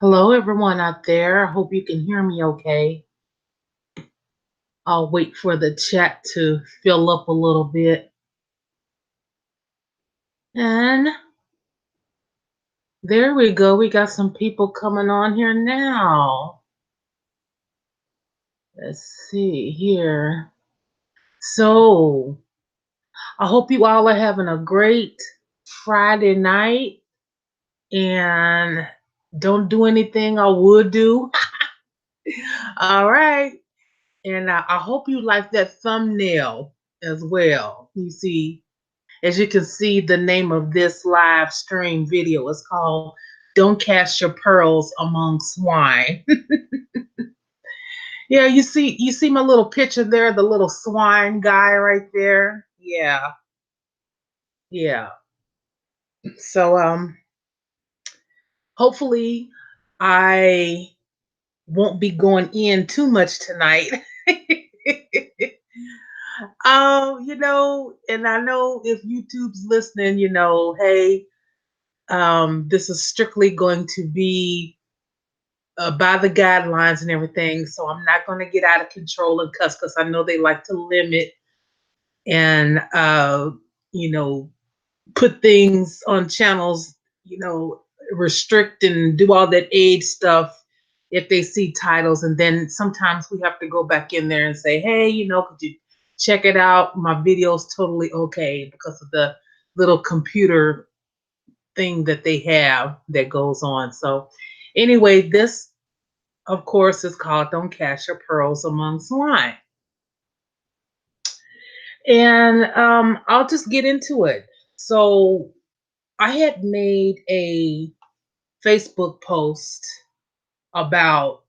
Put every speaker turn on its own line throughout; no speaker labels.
Hello, everyone out there. I hope you can hear me okay. I'll wait for the chat to fill up a little bit. And there we go. We got some people coming on here now. Let's see here. So, I hope you all are having a great Friday night and don't do anything I would do. All right. And I hope you like that thumbnail as well. As you can see, the name of this live stream video is called Don't Cast Your Pearls Among Swine. Yeah, you see my little picture there, the little swine guy right there. Yeah, yeah. So hopefully I won't be going in too much tonight. And I know if YouTube's listening, hey, this is strictly going to be by the guidelines and everything. So I'm not going to get out of control and cuss because I know they like to limit and, you know, put things on channels, restrict and do all that age stuff if they see titles. And then sometimes we have to go back in there and say, hey, could you check it out? My video's totally okay because of the little computer thing that they have that goes on. So anyway, this of course is called Don't Cast Your Pearls Among Swine. And I'll just get into it. So I had made a Facebook post about,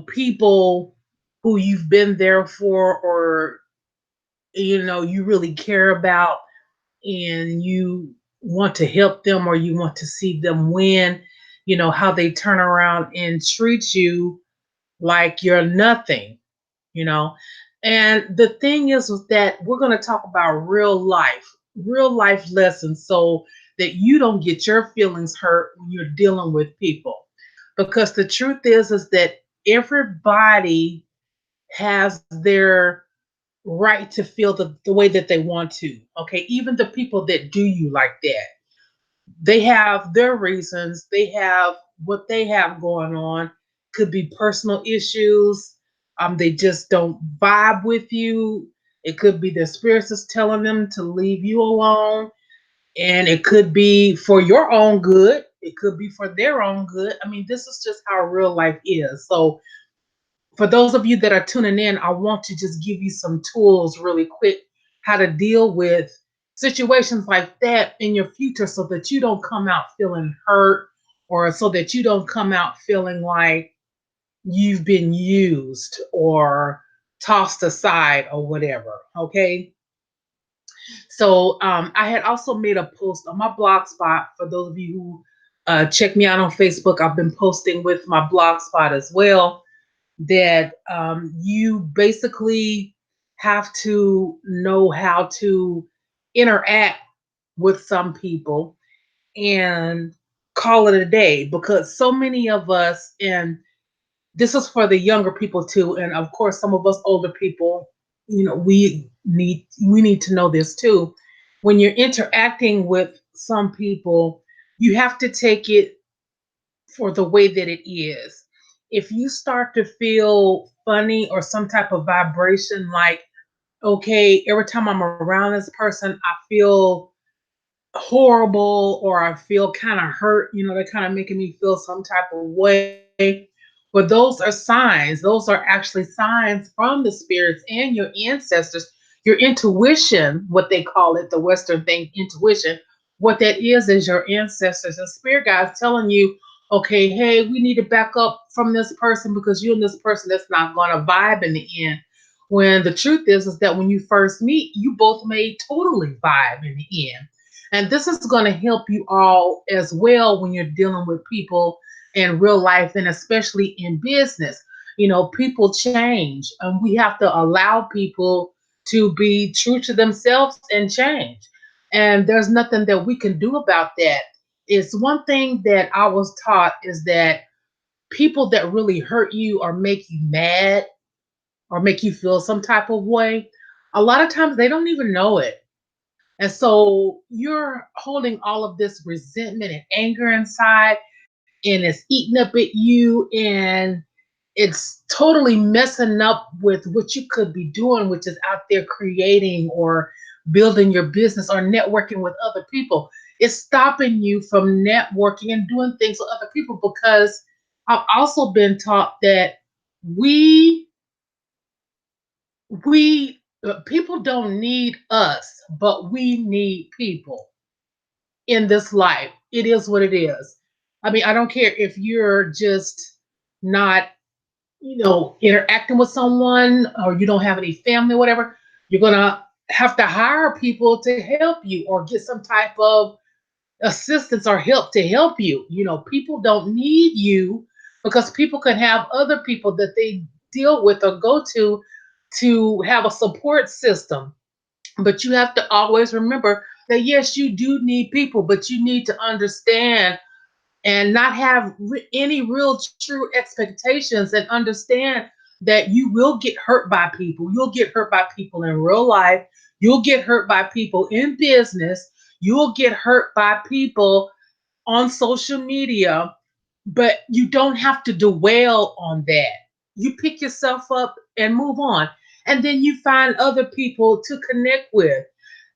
people who you've been there for, or you really care about, and you want to help them, or you want to see them win, how they turn around and treat you like you're nothing, you know. And the thing is that we're going to talk about real life lessons, so that you don't get your feelings hurt when you're dealing with people. Because the truth is that everybody has their right to feel the way that they want to. Okay. Even the people that do you like that, they have their reasons, they have what they have going on. Could be personal issues. They just don't vibe with you. It could be their spirits is telling them to leave you alone. And it could be for your own good. It could be for their own good. I mean, this is just how real life is. So for those of you that are tuning in, I want to just give you some tools really quick how to deal with situations like that in your future, so that you don't come out feeling hurt, or so that you don't come out feeling like you've been used or tossed aside or whatever. Okay. So I had also made a post on my blog spot. For those of you who check me out on Facebook, I've been posting with my blog spot as well, that you basically have to know how to interact with some people and call it a day, because so many of us, and this is for the younger people too, and of course some of us older people, we need to know this too. When you're interacting with some people, you have to take it for the way that it is. If you start to feel funny or some type of vibration, like, okay, every time I'm around this person, I feel horrible, or I feel kind of hurt, they're kind of making me feel some type of way. But those are signs. Those are actually signs from the spirits and your ancestors, your intuition, what they call it, the Western thing, intuition. What that is your ancestors and spirit guides telling you, okay, hey, we need to back up from this person, because you and this person, that's not going to vibe in the end. When the truth is that when you first meet, you both may totally vibe in the end. And this is going to help you all as well when you're dealing with people in real life, and especially in business. People change, and we have to allow people to be true to themselves and change. And there's nothing that we can do about that. It's one thing that I was taught, is that people that really hurt you or make you mad or make you feel some type of way, a lot of times they don't even know it. And so you're holding all of this resentment and anger inside, and it's eating up at you, and it's totally messing up with what you could be doing, which is out there creating or building your business or networking with other people. It's stopping you from networking and doing things with other people because I've also been taught that we people don't need us, but we need people in this life. It is what it is. I mean, I don't care if you're just not, interacting with someone or you don't have any family, whatever. You're gonna have to hire people to help you or get some type of assistance or help to help you. People don't need you because people can have other people that they deal with or go to have a support system. But you have to always remember that yes, you do need people, but you need to understand and not have any real true expectations and understand that you will get hurt by people. You'll get hurt by people in real life. You'll get hurt by people in business. You'll get hurt by people on social media, but you don't have to dwell on that. You pick yourself up and move on. And then you find other people to connect with.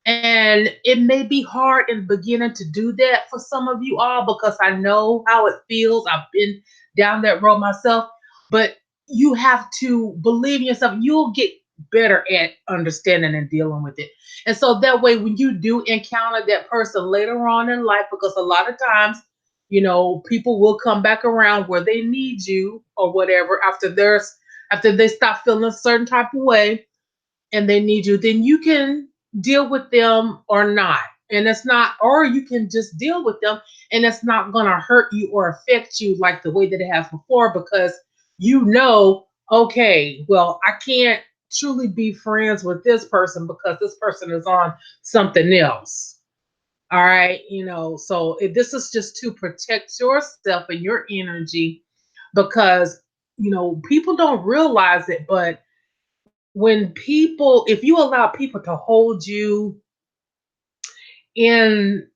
And it may be hard in the beginning to do that for some of you all because I know how it feels. I've been down that road myself, but you have to believe in yourself. You'll get better at understanding and dealing with it. And so that way, when you do encounter that person later on in life, because a lot of times, people will come back around where they need you or whatever after they stop feeling a certain type of way and they need you, then you can deal with them or not. And it's not, or you can just deal with them and it's not going to hurt you or affect you like the way that it has before because okay, well, I can't truly be friends with this person because this person is on something else. All right. So this is just to protect yourself and your energy because, people don't realize it, but if you allow people to hold you in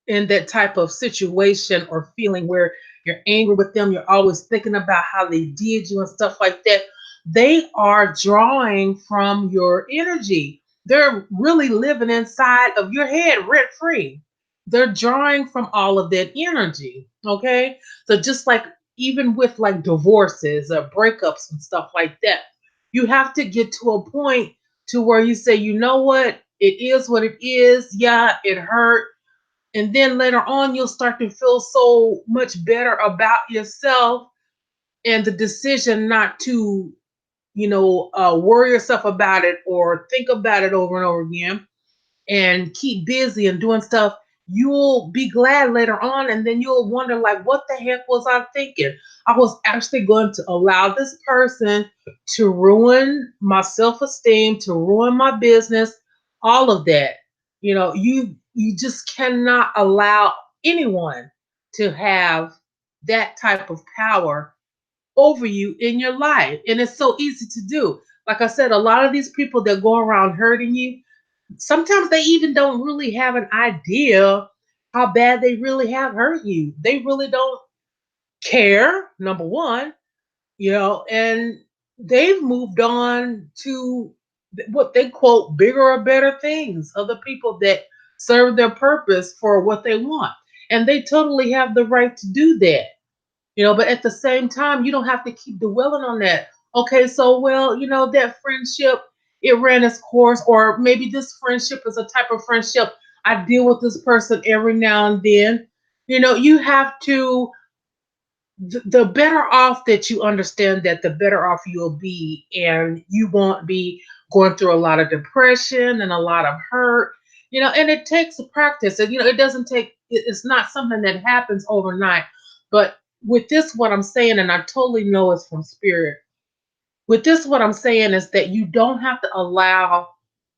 that type of situation or feeling where you're angry with them, you're always thinking about how they did you and stuff like that, they are drawing from your energy. They're really living inside of your head rent free. They're drawing from all of that energy. Okay. So just like even with like divorces or breakups and stuff like that, you have to get to a point to where you say, you know what? It is what it is. Yeah, it hurt, and then later on, you'll start to feel so much better about yourself and the decision not to, worry yourself about it or think about it over and over again and keep busy and doing stuff. You'll be glad later on, and then you'll wonder, like, what the heck was I thinking? I was actually going to allow this person to ruin my self esteem, to ruin my business, all of that. You just cannot allow anyone to have that type of power over you in your life. And it's so easy to do. Like I said, a lot of these people that go around hurting you, sometimes they even don't really have an idea how bad they really have hurt you. They really don't care, number one, and they've moved on to what they quote bigger or better things, other people that serve their purpose for what they want. And they totally have the right to do that. But at the same time, you don't have to keep dwelling on that. Okay, so well, that friendship, it ran its course, or maybe this friendship is a type of friendship I deal with this person every now and then. You have to, the better off that you understand that, the better off you'll be, and you won't be going through a lot of depression and a lot of hurt. And it takes a practice, and it doesn't take. It's not something that happens overnight. But with this, what I'm saying, and I totally know it's from spirit. With this, what I'm saying is that you don't have to allow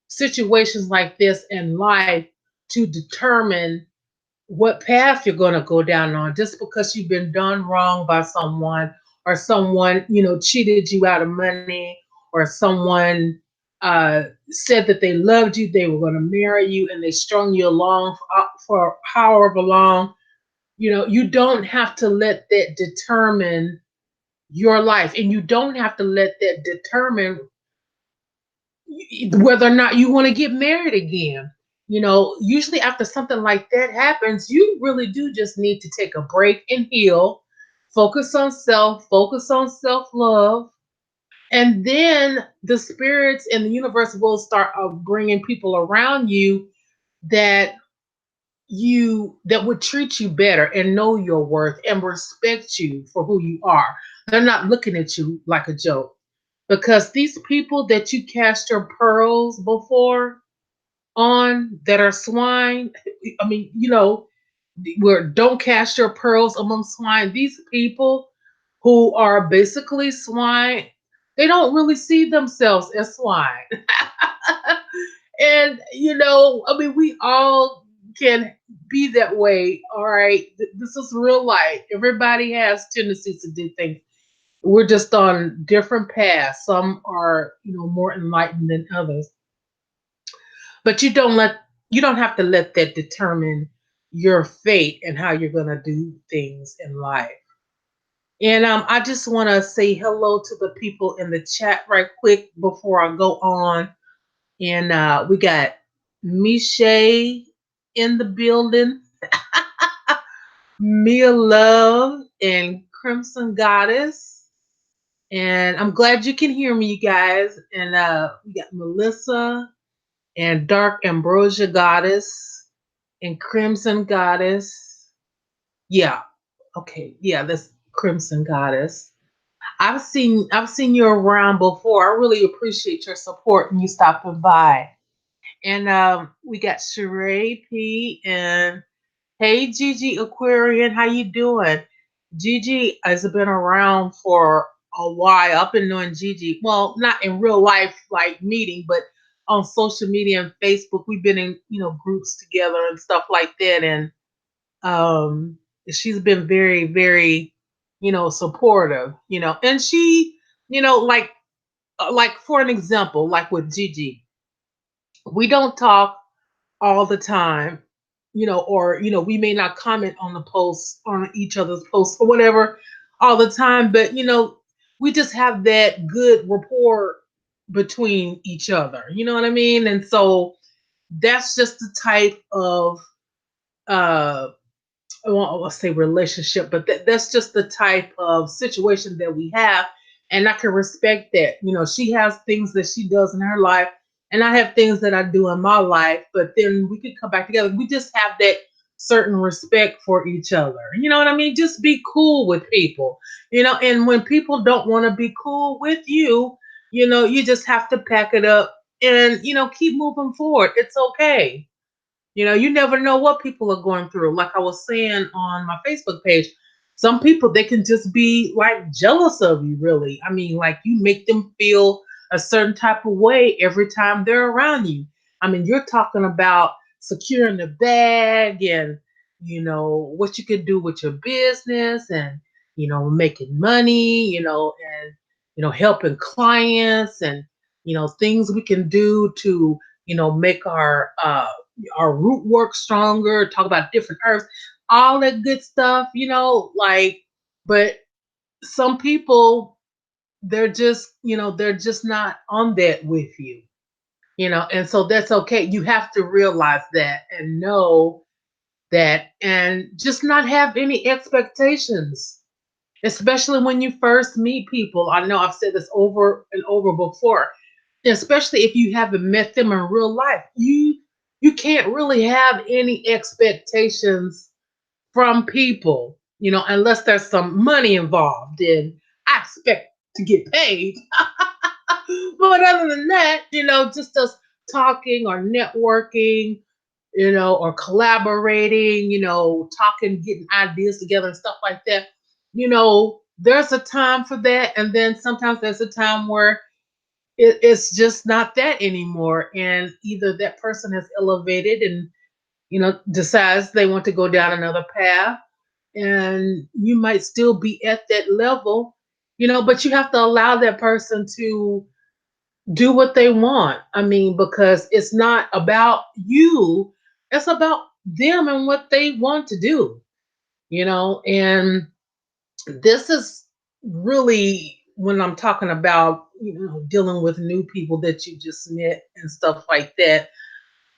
situations like this in life to determine what path you're going to go down on just because you've been done wrong by someone or someone, cheated you out of money, or someone said that they loved you, they were going to marry you, and they strung you along for however long. You don't have to let that determine your life, and you don't have to let that determine whether or not you want to get married again. Usually after something like that happens, you really do just need to take a break and heal, focus on self love, and then the spirits and the universe will start bringing people around you that that would treat you better and know your worth and respect you for who you are. They're not looking at you like a joke, because these people that you cast your pearls before on that are swine, I mean, where don't cast your pearls among swine. These people who are basically swine, they don't really see themselves as swine. And I mean, we all can be that way. All right, this is real life. Everybody has tendencies to do things. We're just on different paths. Some are, more enlightened than others. But you don't have to let that determine your fate and how you're going to do things in life. And I just want to say hello to the people in the chat right quick before I go on. And we got Miche in the building, Mia Love, and Crimson Goddess. And I'm glad you can hear me, you guys. And we got Melissa and Dark Ambrosia Goddess and Crimson Goddess. Yeah. Okay. Yeah, that's Crimson Goddess. I've seen you around before. I really appreciate your support and you stopping by. And we got Sheree P and hey Gigi Aquarian, how you doing? Gigi has been around for a while. I've been knowing Gigi, well, not in real life like meeting, but on social media and Facebook. We've been in, groups together and stuff like that. And um she's been very, very, supportive, and she, like for an example, like with Gigi, we don't talk all the time, or we may not comment on the posts on each other's posts or whatever all the time, but we just have that good rapport between each other. You know what I mean? And so that's just the type of uh I won't say relationship, but that's just the type of situation that we have. And I can respect that. She has things that she does in her life, and I have things that I do in my life, but then we could come back together. We just have that certain respect for each other. You know what I mean? Just be cool with people, and when people don't want to be cool with you, you just have to pack it up and, keep moving forward. It's okay. You never know what people are going through. Like I was saying on my Facebook page, some people, they can just be like jealous of you, really. I mean, like you make them feel a certain type of way every time they're around you. I mean, you're talking about securing the bag and, what you could do with your business and, making money, and, helping clients and, things we can do to, make our root work stronger, talk about different herbs, all that good stuff, like, but some people, they're just not on that with you, and so that's okay. You have to realize that and know that, and just not have any expectations, especially when you first meet people. I know I've said this over and over before, especially if you haven't met them in real life. You can't really have any expectations from people, unless there's some money involved, and I expect to get paid. But other than that, just us talking or networking, or collaborating, talking, getting ideas together and stuff like that. There's a time for that. And then sometimes there's a time where it's just not that anymore. And either that person has elevated and, decides they want to go down another path, and you might still be at that level. but you have to allow that person to do what they want. I mean, because it's not about you, it's about them and what they want to do, and this is really when I'm talking about, dealing with new people that you just met and stuff like that.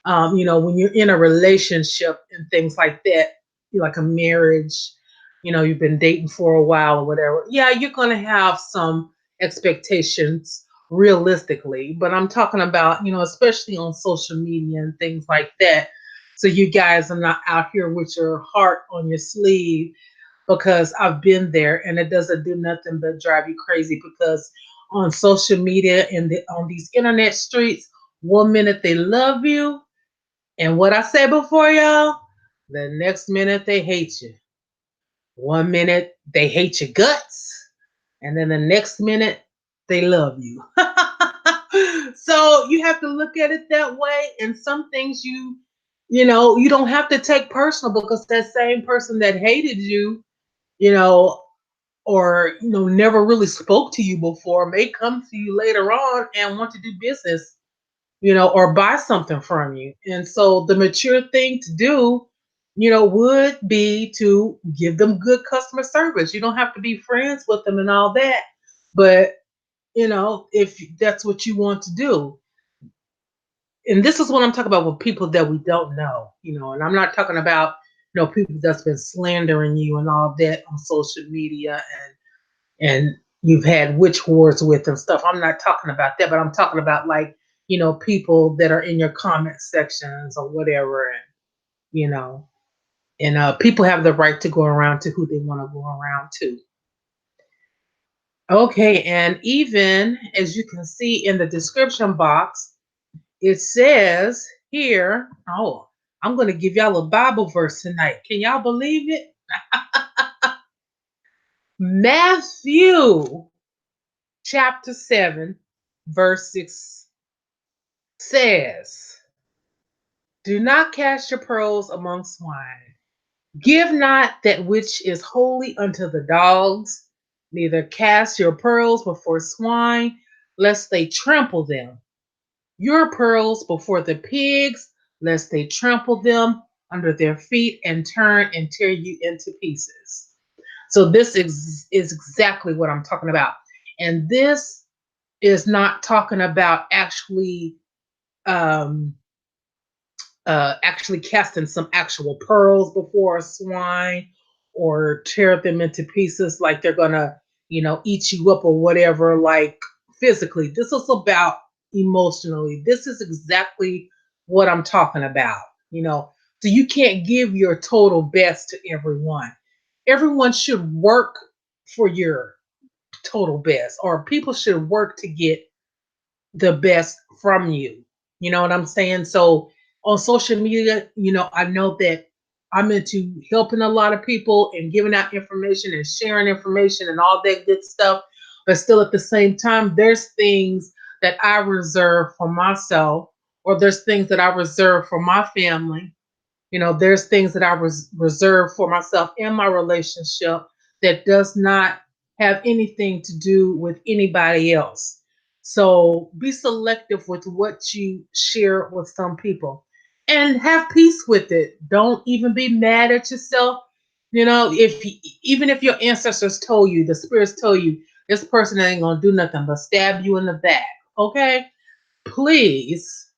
When you're in a relationship and things like that, like a marriage, you've been dating for a while or whatever. Yeah, you're going to have some expectations realistically, but I'm talking about, especially on social media and things like that. So you guys are not out here with your heart on your sleeve, because I've been there and it doesn't do nothing but drive you crazy, because on social media and on these internet streets, one minute they love you, and what I said before, y'all, the next minute they hate you. One minute they hate your guts, and then the next minute they love you. So you have to look at it that way. And some things you don't have to take personal, because that same person that hated you, you know, or never really spoke to you before, may come to you later on and want to do business, or buy something from you. And so the mature thing to do, would be to give them good customer service. You don't have to be friends with them and all that, but if that's what you want to do. And this is what I'm talking about with people that we don't know, and I'm not talking about, people that's been slandering you and all that on social media, and you've had witch wars with and stuff. I'm not talking about that, but I'm talking about, like, people that are in your comment sections or whatever, and you know, people have the right to go around to who they want to go around to. Okay, and even as you can see in the description box, it says here, oh, I'm going to give y'all a Bible verse tonight. Can y'all believe it? Matthew chapter 7, verse 6 says, "Do not cast your pearls among swine. Give not that which is holy unto the dogs, neither cast your pearls before swine, lest they trample them. Your pearls before the pigs, lest they trample them under their feet and turn and tear you into pieces." So this is exactly what I'm talking about. And this is not talking about um, actually casting some actual pearls before a swine, or tear them into pieces like they're gonna, eat you up or whatever, like physically. This is about emotionally. This is exactly what I'm talking about, So you can't give your total best to everyone. Everyone should work for your total best, or people should work to get the best from you. You know what I'm saying? So on social media, I know that I'm into helping a lot of people and giving out information and sharing information and all that good stuff. But still, at the same time, there's things that I reserve for myself, or there's things that I reserve for my family. There's things that I reserve for myself in my relationship that does not have anything to do with anybody else. So be selective with what you share with some people, and have peace with it. Don't even be mad at yourself. If even if your ancestors told you, the spirits told you, this person ain't gonna do nothing but stab you in the back, okay? Please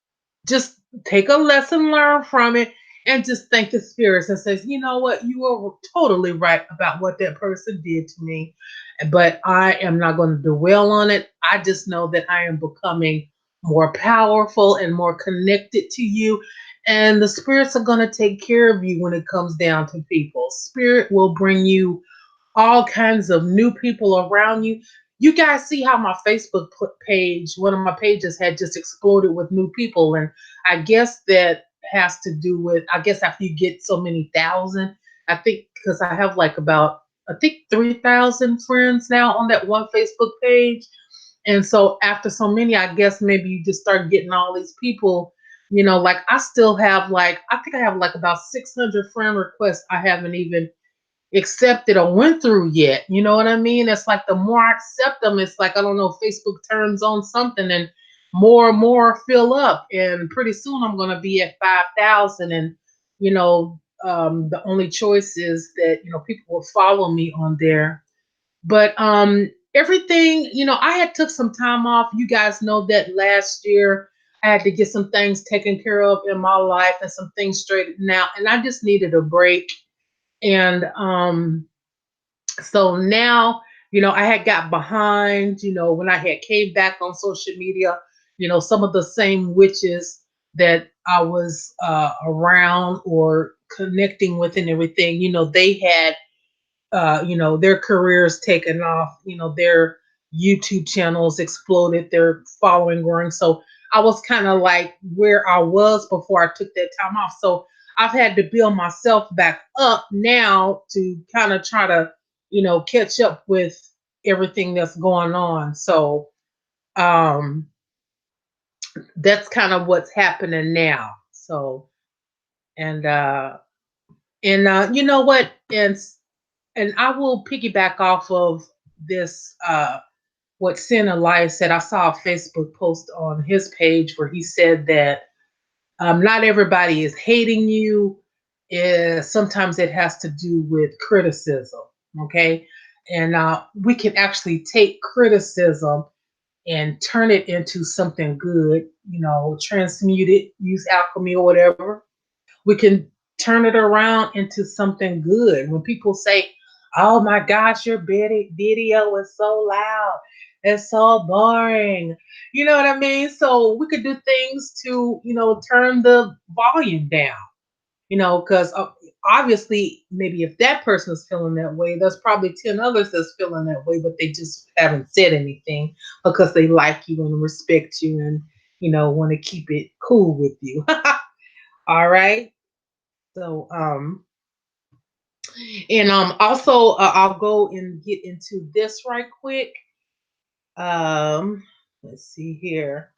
just take a lesson learned from it, and just thank the spirits and says, you know what, you were totally right about what that person did to me, but I am not going to dwell on it. I just know that I am becoming more powerful and more connected to you, and the spirits are going to take care of you when it comes down to people. Spirit will bring you all kinds of new people around you. You guys see how my Facebook page, one of my pages, had just exploded with new people. And I guess that has to do with, I guess after you get so many thousand, I think, because I have like about, I think 3,000 friends now on that one Facebook page. And so after so many, I guess maybe you just start getting all these people, like I still have like, I think I have like about 600 friend requests I haven't even accepted or went through yet. You know what I mean? It's like the more I accept them, it's like, I don't know, Facebook turns on something and more fill up. And pretty soon I'm going to be at 5,000. And, the only choice is that, people will follow me on there. But everything, I had took some time off. You guys know that last year I had to get some things taken care of in my life and some things straightened out. And I just needed a break. And so now, I had got behind, when I had came back on social media, some of the same witches that I was around or connecting with and everything, they had their careers taken off, their YouTube channels exploded, their following growing. So I was kind of like where I was before I took that time off. So I've had to build myself back up now to kind of try to, catch up with everything that's going on. So um that's kind of what's happening now. So and you know what? And I will piggyback off of this what Sin Elias said. I saw a Facebook post on his page where he said that not everybody is hating you. Sometimes it has to do with criticism. Okay. And we can actually take criticism and turn it into something good, transmute it, use alchemy or whatever. We can turn it around into something good. When people say, "Oh my gosh, your video is so loud. It's so boring." You know what I mean? So we could do things to, turn the volume down, because obviously, maybe if that person is feeling that way, there's probably 10 others that's feeling that way, but they just haven't said anything because they like you and respect you and, want to keep it cool with you. All right. So, and also I'll go and get into this right quick. Let's see here.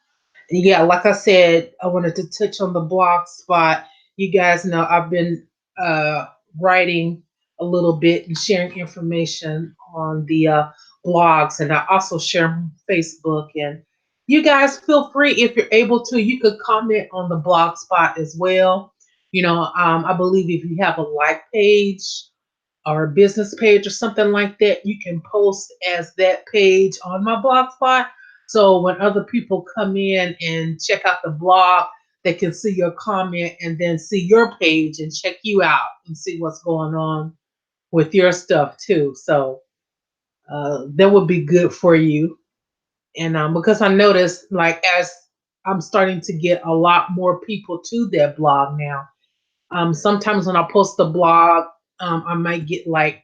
Yeah, like I said, I wanted to touch on the blog spot. You guys know I've been uh writing a little bit and sharing information on the blogs, and I also share on Facebook. And you guys feel free, if you're able to, you could comment on the blog spot as well. I believe if you have a like page or a business page or something like that, you can post as that page on my blog spot. So when other people come in and check out the blog, they can see your comment and then see your page and check you out and see what's going on with your stuff too. So that would be good for you. And because I noticed, like, as I'm starting to get a lot more people to that blog now, sometimes when I post the blog, I might get like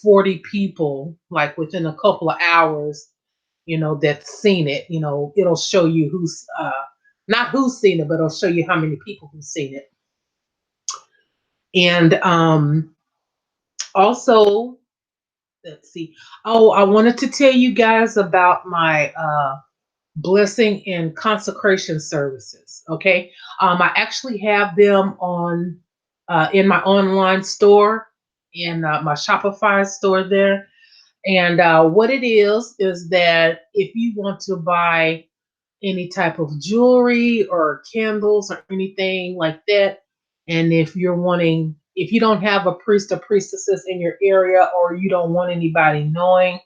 40 people, like within a couple of hours, that's seen it. It'll show you who's not who's seen it, but it'll show you how many people who've seen it. And also, let's see. Oh, I wanted to tell you guys about my blessing and consecration services. Okay. I actually have them on in my online store, in my Shopify store there. And what it is that if you want to buy any type of jewelry or candles or anything like that, and if you don't have a priest or priestesses in your area, or you don't want anybody knowing,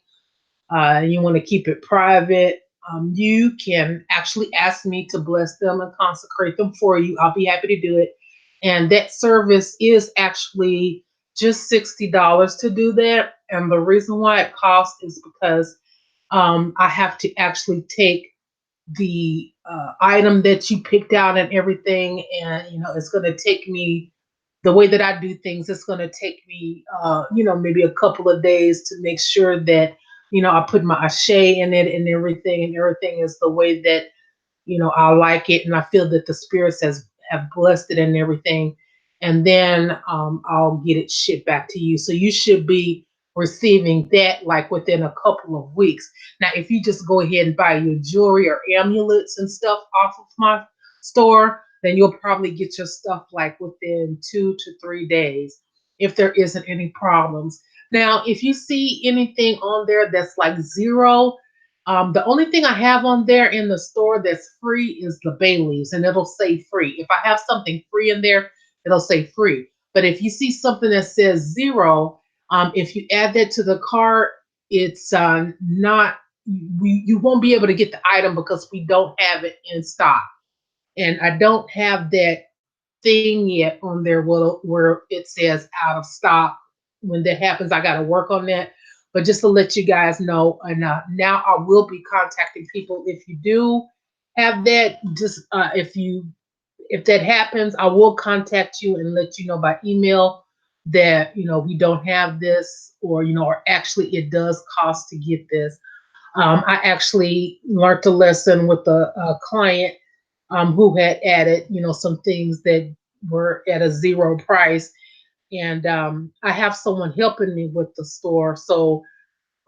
you want to keep it private, you can actually ask me to bless them and consecrate them for you. I'll be happy to do it. And that service is actually just $60 to do that. And the reason why it costs is because I have to actually take the item that you picked out and everything, and it's going to take me, the way that I do things, it's going to take me maybe a couple of days to make sure that I put my ashe in it and everything is the way that I like it, and I feel that the spirits have blessed it and everything. And then I'll get it shipped back to you. So you should be receiving that like within a couple of weeks. Now, if you just go ahead and buy your jewelry or amulets and stuff off of my store, then you'll probably get your stuff like within 2 to 3 days. if there isn't any problems. Now, if you see anything on there that's like zero, the only thing I have on there in the store that's free is the bay leaves, and it'll say free. If I have something free in there, it'll say free. But if you see something that says zero, if you add that to the cart, it's not, you won't be able to get the item because we don't have it in stock. And I don't have that thing yet on there where it says out of stock. When that happens, I got to work on that. But just to let you guys know, and now I will be contacting people. If you do have that, just if that happens, I will contact you and let you know by email that we don't have this, or actually it does cost to get this. I actually learned a lesson with a client who had added, some things that were at a zero price. And I have someone helping me with the store. So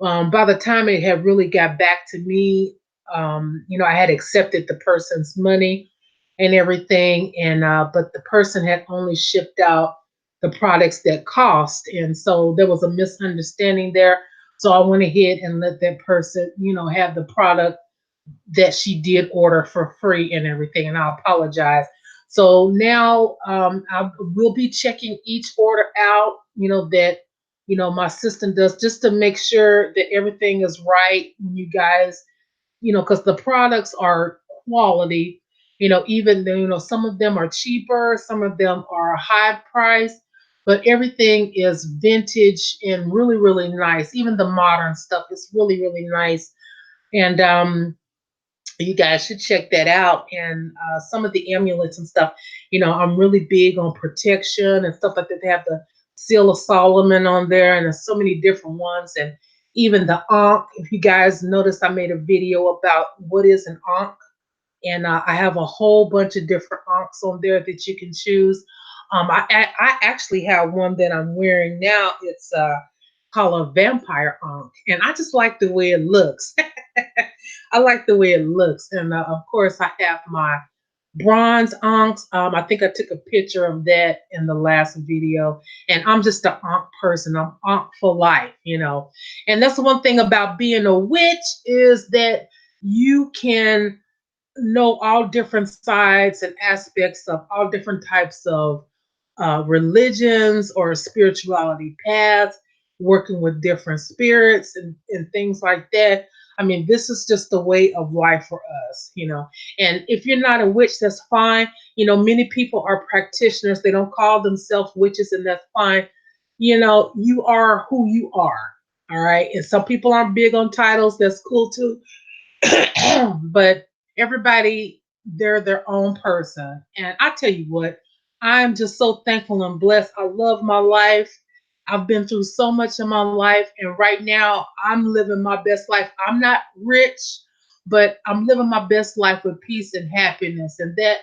by the time it had really got back to me, I had accepted the person's money and everything. And but the person had only shipped out the products that cost. And so there was a misunderstanding there. So I went ahead and let that person, have the product that she did order for free and everything, and I apologize. So now I will be checking each order out, that my system does, just to make sure that everything is right. You guys, because the products are quality, even though some of them are cheaper, some of them are high price, but everything is vintage and really, really nice. Even the modern stuff is really, really nice. And you guys should check that out. And some of the amulets and stuff, I'm really big on protection and stuff like that. They have the seal of Solomon on there, and there's so many different ones. And even the ankh, if you guys noticed, I made a video about what is an ankh, and I have a whole bunch of different ankhs on there that you can choose. I actually have one that I'm wearing now. It's called a vampire ankh, and I just like the way it looks. I like the way it looks. And of course, I have my bronze ankhs. I think I took a picture of that in the last video. And I'm just an ankh person. I'm ankh for life. And that's the one thing about being a witch, is that you can know all different sides and aspects of all different types of religions or spirituality paths, working with different spirits and things like that. I mean, this is just the way of life for us. And if you're not a witch, that's fine. Many people are practitioners. They don't call themselves witches, and that's fine. You are who you are. All right. And some people aren't big on titles. That's cool too. But everybody, they're their own person. And I tell you what, I'm just so thankful and blessed. I love my life. I've been through so much in my life, and right now I'm living my best life. I'm not rich, but I'm living my best life with peace and happiness. And that,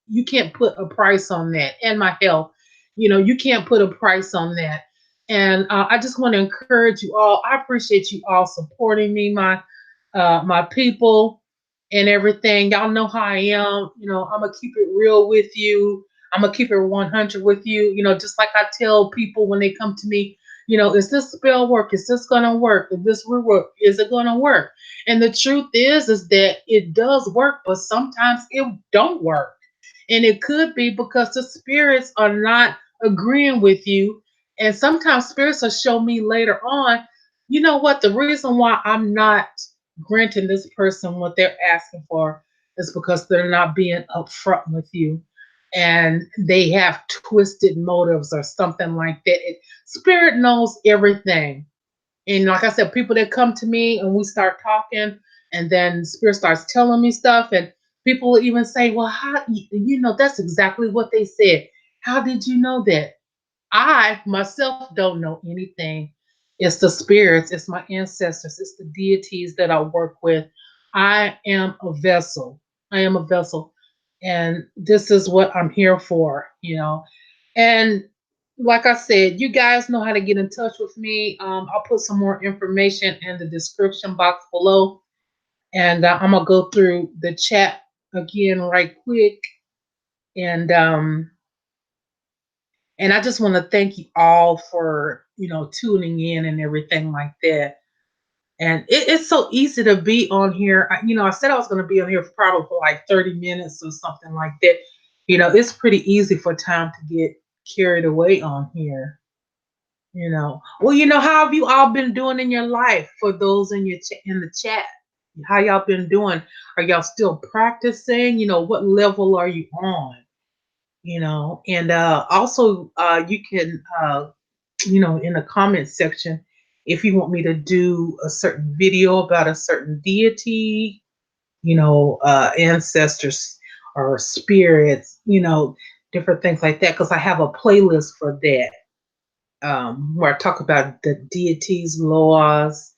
you can't put a price on that. And my health, you can't put a price on that. And I just want to encourage you all. I appreciate you all supporting me, my people and everything. Y'all know how I am. I'm gonna keep it real with you. I'm gonna keep it 100 with you. Just like I tell people when they come to me, is this spell work? Is this gonna work? Is this rework? Is it gonna work? And the truth is that it does work, but sometimes it don't work. And it could be because the spirits are not agreeing with you. And sometimes spirits will show me later on, you know what, the reason why I'm not granting this person what they're asking for is because they're not being upfront with you, and they have twisted motives or something like that. Spirit knows everything. And like I said, people that come to me and we start talking, and then Spirit starts telling me stuff, and people will even say, well, how, that's exactly what they said. How did you know that? I myself don't know anything. It's the spirits, it's my ancestors, it's the deities that I work with. I am a vessel. I am a vessel. And this is what I'm here for. And like I said, you guys know how to get in touch with me. I'll put some more information in the description box below. And I'm going to go through the chat again right quick. And And I just want to thank you all for, tuning in and everything like that. And it's so easy to be on here. I said I was going to be on here for probably for like 30 minutes or something like that. It's pretty easy for time to get carried away on here. Well, how have you all been doing in your life? For those in the chat, how y'all been doing? Are y'all still practicing? What level are you on? And also you can in the comment section, if you want me to do a certain video about a certain deity, ancestors or spirits, different things like that, because I have a playlist for that, where I talk about the deities, laws,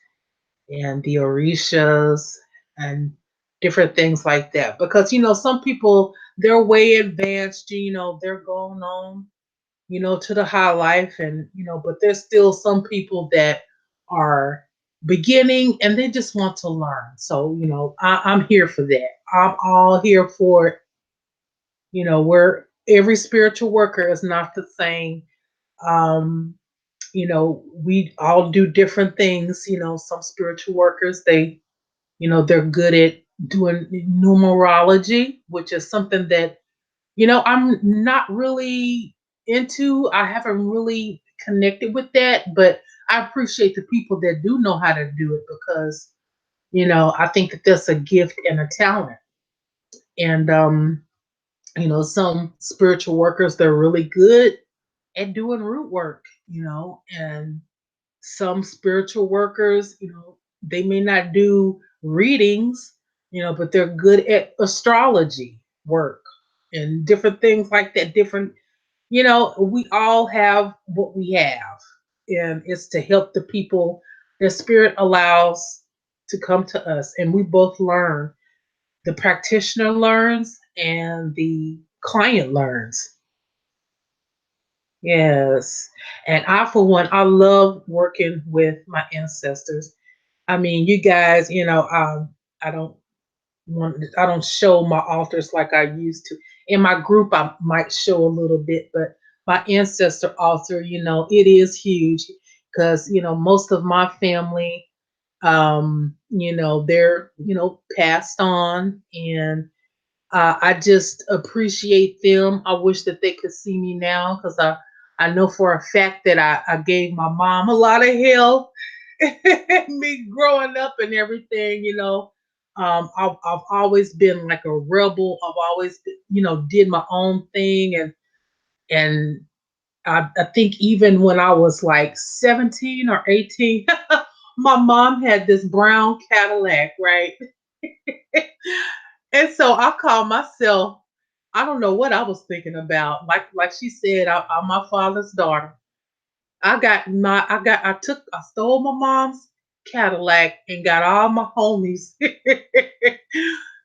and the orishas, and different things like that. Because some people, they're way advanced, they're going on, to the high life, and but there's still some people that are beginning and they just want to learn. So I'm here for that. I'm all here for it. Where every spiritual worker is not the same. um we all do different things. Some spiritual workers, they're good at doing numerology, which is something that I'm not really into. I haven't really connected with that, but I appreciate the people that do know how to do it, because I think that that's a gift and a talent. And some spiritual workers, they're really good at doing root work, and some spiritual workers, they may not do readings, but they're good at astrology work and different things like that. We all have what we have, and it's to help the people the spirit allows to come to us. And we both learn. The practitioner learns and the client learns. Yes. And I, for one, I love working with my ancestors. I mean, you guys, I don't I don't show my altars like I used to. In my group, I might show a little bit, but my ancestor altar, it is huge, because most of my family, they're passed on, and I just appreciate them. I wish that they could see me now, because I know for a fact that I gave my mom a lot of hell, me growing up and everything. I've always been like a rebel. I've always, did my own thing, and I think even when I was like 17 or 18, my mom had this brown Cadillac, right? And so I call myself, I don't know what I was thinking about. Like she said, I'm my father's daughter. I stole my mom's Cadillac and got all my homies.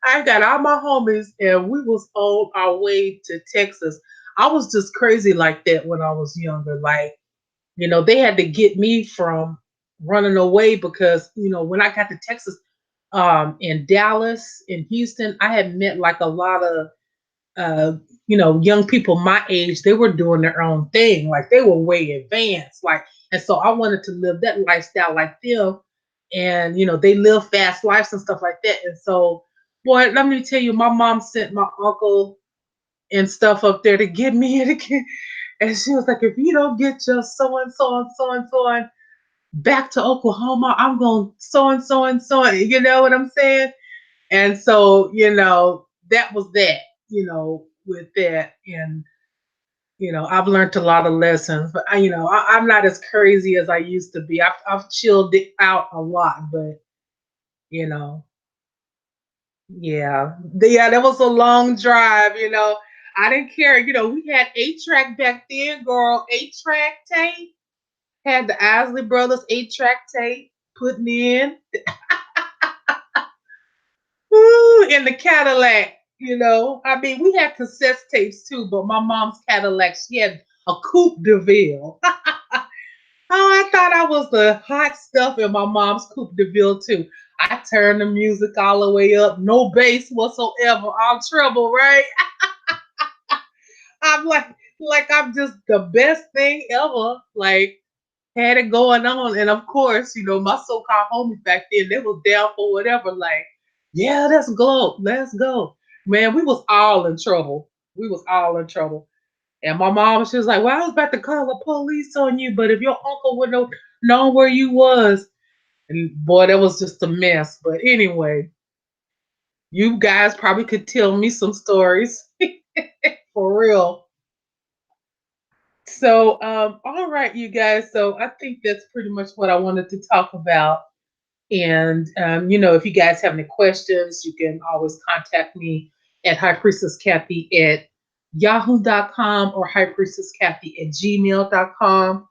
I got all my homies, and we was on our way to Texas. I was just crazy like that when I was younger. Like, they had to get me from running away, because, when I got to Texas, in Dallas, in Houston, I had met like a lot of young people my age. They were doing their own thing, like they were way advanced, like, and so I wanted to live that lifestyle like them, and they live fast lives and stuff like that. And so, boy, let me tell you, my mom sent my uncle and stuff up there to get me, and she was like, if you don't get your so and so and so and so and back to Oklahoma, I'm going so and so and so. You know what I'm saying? And so, that was that, with that. And, I've learned a lot of lessons, but I'm not as crazy as I used to be. I've chilled it out a lot, but, you know, yeah. Yeah, that was a long drive, I didn't care. We had 8-track back then, girl. 8-track tape. Had the Isley Brothers 8-track tape putting in. Woo, in the Cadillac, I mean, we had cassette tapes too, but my mom's Cadillac, she had a Coupe de Ville. Oh, I thought I was the hot stuff in my mom's Coupe de Ville too. I turned the music all the way up, no bass whatsoever, all treble, right? I'm like, Like I'm just the best thing ever. Like had it going on. And of course, my so-called homies back then, they was down for whatever. Like, yeah, let's go. Let's go. Man, we was all in trouble. We was all in trouble. And my mom, she was like, well, I was about to call the police on you, but if your uncle would have known where you was. And boy, that was just a mess. But anyway, you guys probably could tell me some stories for real. So, all right, you guys. So I think that's pretty much what I wanted to talk about. And if you guys have any questions, you can always contact me at highpriestesskathie at yahoo.com or highpriestesskathie at gmail.com.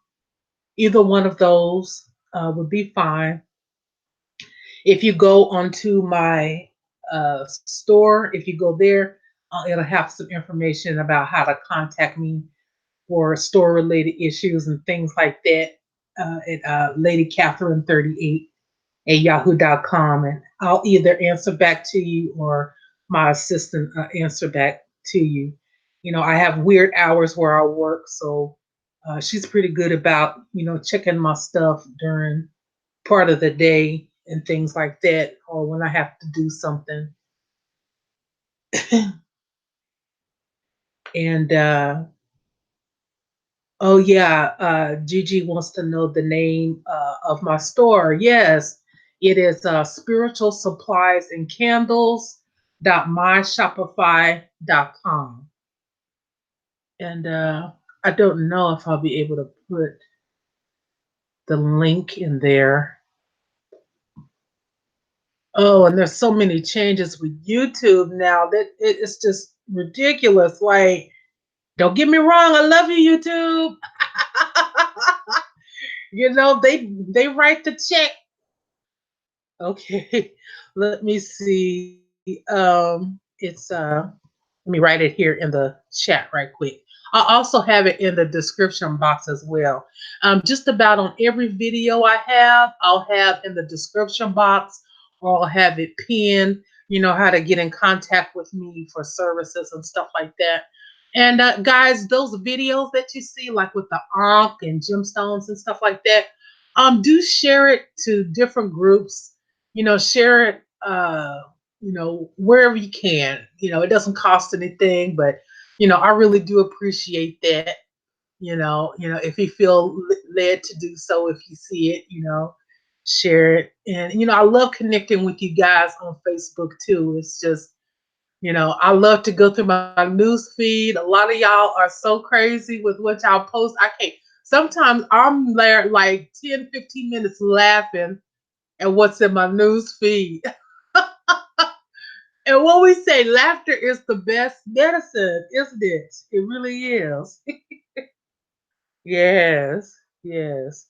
Either one of those would be fine. If you go onto my store, if you go there, it'll have some information about how to contact me for store related issues and things like that at Lady Catherine 38 at yahoo.com. And I'll either answer back to you or my assistant answer back to you. I have weird hours where I work, so she's pretty good about, checking my stuff during part of the day and things like that, or when I have to do something. And oh yeah, Gigi wants to know the name of my store. Yes, it is spiritual supplies and candles myshopify.com. And I don't know if I'll be able to put the link in there. Oh, and there's so many changes with YouTube now that it's just ridiculous. Like, don't get me wrong, I love you, YouTube. They write the check. Okay, let me see. It's let me write it here in the chat right quick. I'll also have it in the description box as well. Just about on every video I have, I'll have in the description box, or I'll have it pinned, how to get in contact with me for services and stuff like that. And guys, those videos that you see, like with the Ankh and gemstones and stuff like that, do share it to different groups. Share it wherever you can. It doesn't cost anything, but I really do appreciate that. If you feel led to do so, if you see it, share it. And I love connecting with you guys on Facebook too. It's just, I love to go through my news feed. A lot of y'all are so crazy with what y'all post. I can't. Sometimes I'm there like 10, 15 minutes laughing at what's in my news feed. And what we say, laughter is the best medicine, isn't it? It really is. Yes, yes.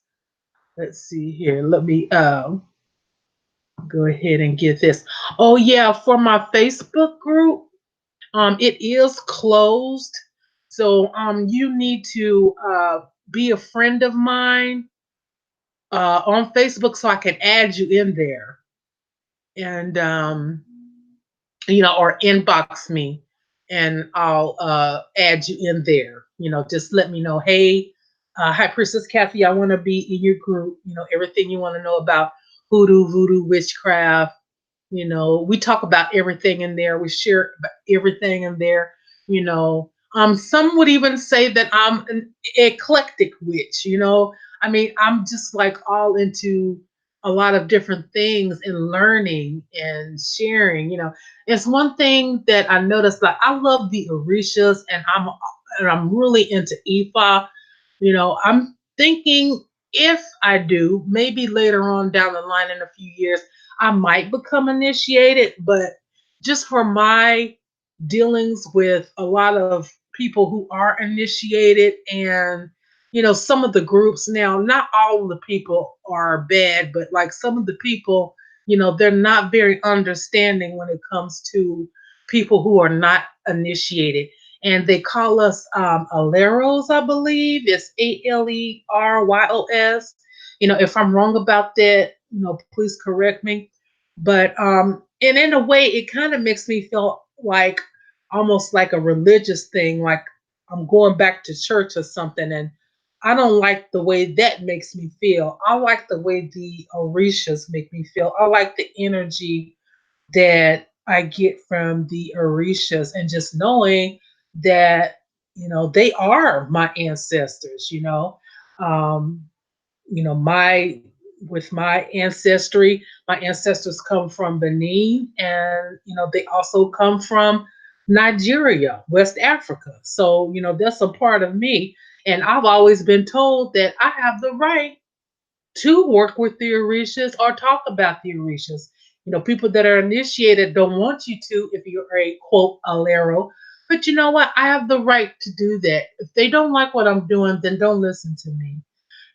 Let's see here. Let me go ahead and get this. Oh yeah, for my Facebook group, it is closed. So you need to be a friend of mine on Facebook so I can add you in there. And or inbox me and I'll add you in there. Just let me know, hey, High Priestess Kathie, I want to be in your group. Everything you want to know about hoodoo, voodoo, witchcraft. We talk about everything in there. We share everything in there. Some would even say that I'm an eclectic witch. I mean, I'm just like all into a lot of different things and learning and sharing. It's one thing that I noticed. Like I love the Orishas, and I'm really into Ifa. I'm thinking if I do, maybe later on down the line in a few years, I might become initiated. But just for my dealings with a lot of people who are initiated and some of the groups now, not all of the people are bad, but like some of the people, they're not very understanding when it comes to people who are not initiated. And they call us aleros, I believe. It's ALERYOS. If I'm wrong about that, please correct me. But and in a way, it kind of makes me feel like almost like a religious thing, like I'm going back to church or something, and I don't like the way that makes me feel. I like the way the Orishas make me feel. I like the energy that I get from the Orishas, and just knowing that, they are my ancestors, Um, my with my ancestry, my ancestors come from Benin, and they also come from Nigeria, West Africa. So, that's a part of me. And I've always been told that I have the right to work with the Orishas or talk about the Orishas. People that are initiated don't want you to if you're a quote alero. But you know what? I have the right to do that. If they don't like what I'm doing, then don't listen to me.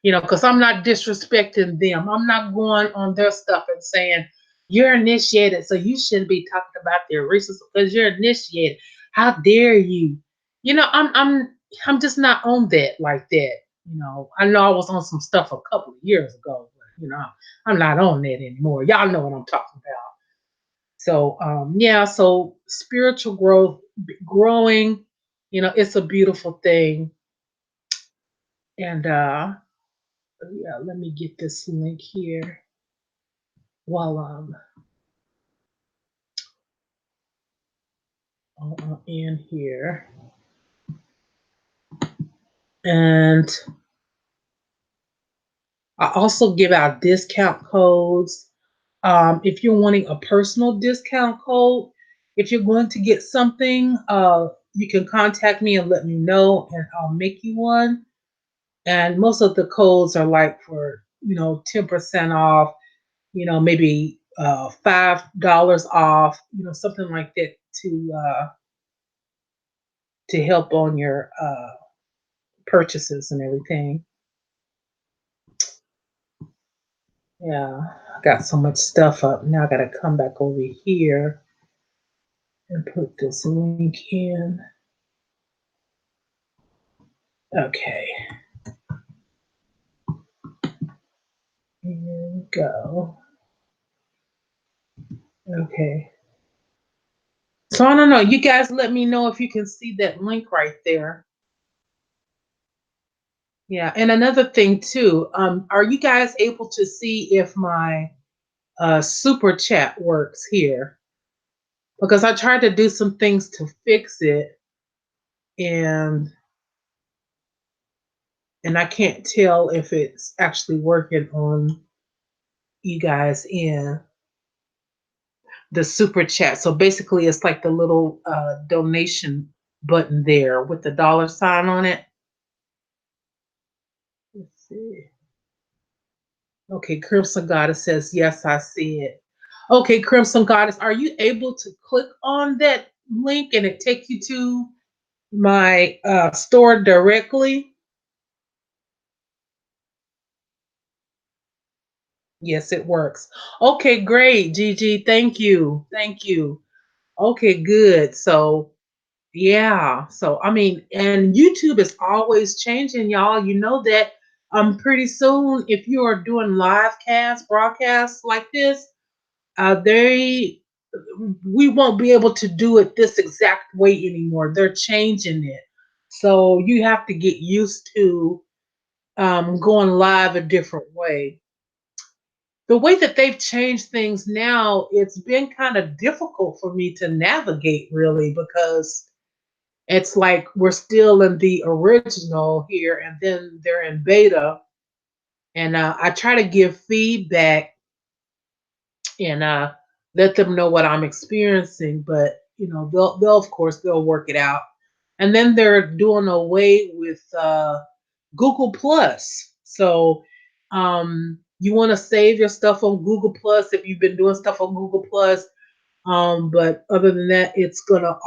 Because I'm not disrespecting them. I'm not going on their stuff and saying, you're initiated, so you shouldn't be talking about their races because you're initiated. How dare you? I'm just not on that like that. I know I was on some stuff a couple of years ago, but I'm not on that anymore. Y'all know what I'm talking about. So yeah, so spiritual growth, growing, it's a beautiful thing. And yeah, let me get this link here while I'm in here. And I also give out discount codes. If you're wanting a personal discount code, if you're going to get something, you can contact me and let me know, and I'll make you one. And most of the codes are like for 10% off, maybe $5 off, something like that to help on your purchases and everything. Yeah, I got so much stuff up. Now I got to come back over here and put this link in. Okay. Here we go. Okay. So I don't know. You guys let me know if you can see that link right there. Yeah. And another thing too, are you guys able to see if my super chat works here? Because I tried to do some things to fix it, and I can't tell if it's actually working on you guys in the super chat. So basically, it's like the little donation button there with the $sign on it. Let's see. Okay, Crimson Goddess says, yes, I see it. Okay, Crimson Goddess, are you able to click on that link and it take you to my store directly? Yes, it works. Okay, great, Gigi. Thank you. Thank you. Okay, good. So, yeah. So, I mean, and YouTube is always changing, y'all. You know that pretty soon, if you are doing live broadcasts like this, they we won't be able to do it this exact way anymore. They're changing it. So you have to get used to going live a different way. The way that they've changed things now, it's been kind of difficult for me to navigate really, because it's like we're still in the original here and then they're in beta. And I try to give feedback and let them know what I'm experiencing, but they'll of course they'll work it out. And then they're doing away with Google Plus. So you want to save your stuff on Google Plus if you've been doing stuff on Google Plus. But other than that, it's gonna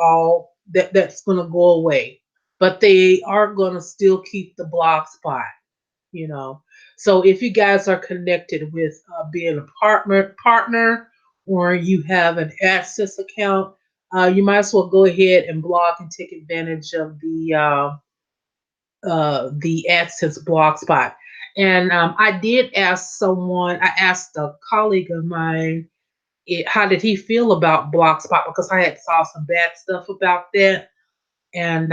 that's gonna go away. But they are gonna still keep the blog spot, you know. So if you guys are connected with being a partner, or you have an access account, you might as well go ahead and blog and take advantage of the AdSense blog spot. And I did ask someone. I asked a colleague of mine, how did he feel about Blogspot, because I had saw some bad stuff about that. And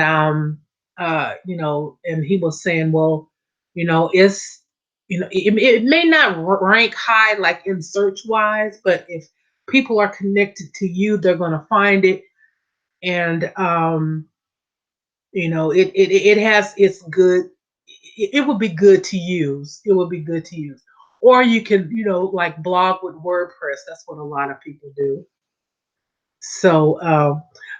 and he was saying, well, it's, it may not rank high like in search wise, but if people are connected to you, they're going to find it. And it has its good. It would be good to use. It would be good to use. Or you can, like blog with WordPress. That's what a lot of people do. So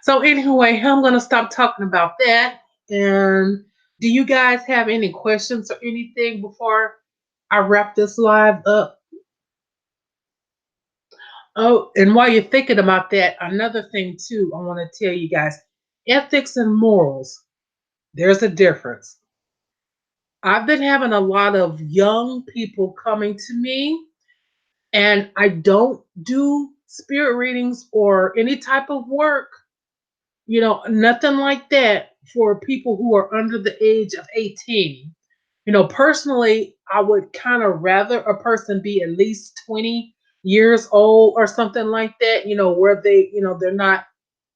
anyway, I'm gonna stop talking about that. And do you guys have any questions or anything before I wrap this live up? Oh, and while you're thinking about that, another thing too, I want to tell you guys, ethics and morals. There's a difference. I've been having a lot of young people coming to me, and I don't do spirit readings or any type of work, nothing like that for people who are under the age of 18. Personally, I would kind of rather a person be at least 20 years old or something like that, where they're not,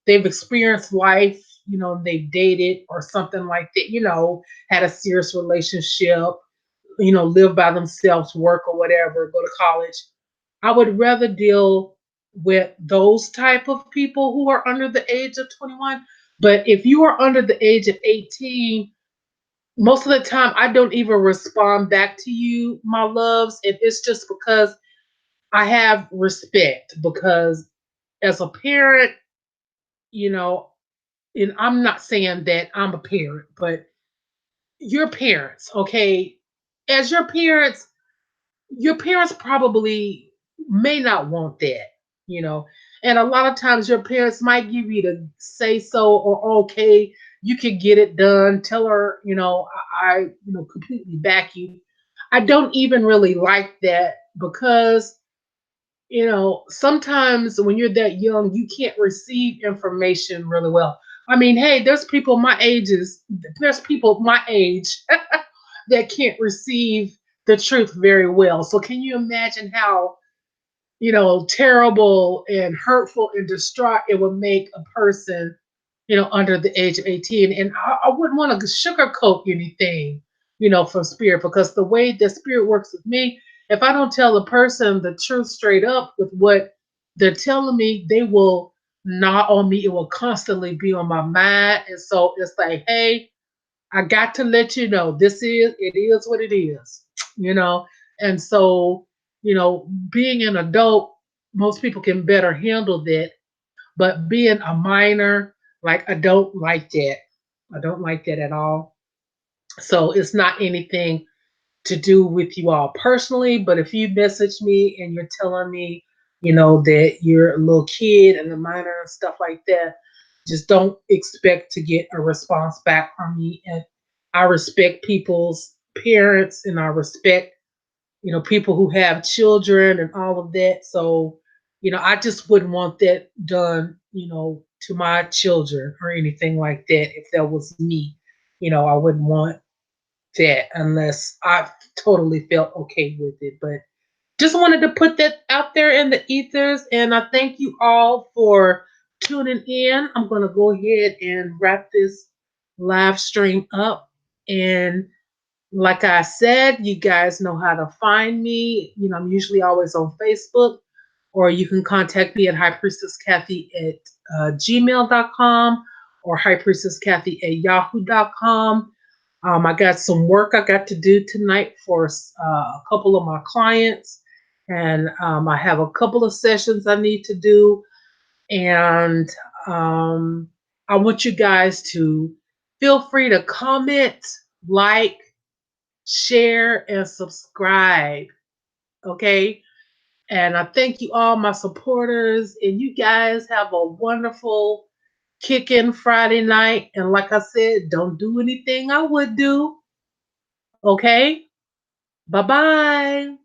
they've experienced life, they've dated or something like that, had a serious relationship, live by themselves, work or whatever, go to college. I would rather deal with those type of people who are under the age of 21. But if you are under the age of 18, most of the time I don't even respond back to you, my loves. And it's just because I have respect, because as a parent, you know, and I'm not saying that I'm a parent, but your parents, okay? As your parents probably may not want that, you know. And a lot of times your parents might give you the say so, or okay, you can get it done. Tell her, I completely back you. I don't even really like that because, sometimes when you're that young, you can't receive information really well. I mean, hey, there's people my age that can't receive the truth very well. So can you imagine how, terrible and hurtful and distraught it would make a person, under the age of 18? And I wouldn't want to sugarcoat anything, from spirit, because the way the spirit works with me, if I don't tell the person the truth straight up with what they're telling me, they will gnaw on me. It will constantly be on my mind. And so it's like, hey, I got to let you know it is what it is, you know. And so, being an adult, most people can better handle that. But being a minor, like I don't like that. I don't like that at all. So it's not anything to do with you all personally, but if you message me and you're telling me, that you're a little kid and a minor and stuff like that, just don't expect to get a response back from me. And I respect people's parents, and I respect, people who have children and all of that. So, I just wouldn't want that done, to my children or anything like that. If that was me, I wouldn't want that unless I totally felt okay with it. But just wanted to put that out there in the ethers. And I thank you all for tuning in. I'm going to go ahead and wrap this live stream up. And like I said, you guys know how to find me. I'm usually always on Facebook, or you can contact me at highpriestesskathie at gmail.com or highpriestesskathie at yahoo.com. I got some work I got to do tonight for a couple of my clients, and I have a couple of sessions I need to do. And I want you guys to feel free to comment, like, share, and subscribe. Okay. And I thank you all, my supporters, and you guys have a wonderful kick-in Friday night. And like I said, don't do anything I would do. Okay. Bye bye.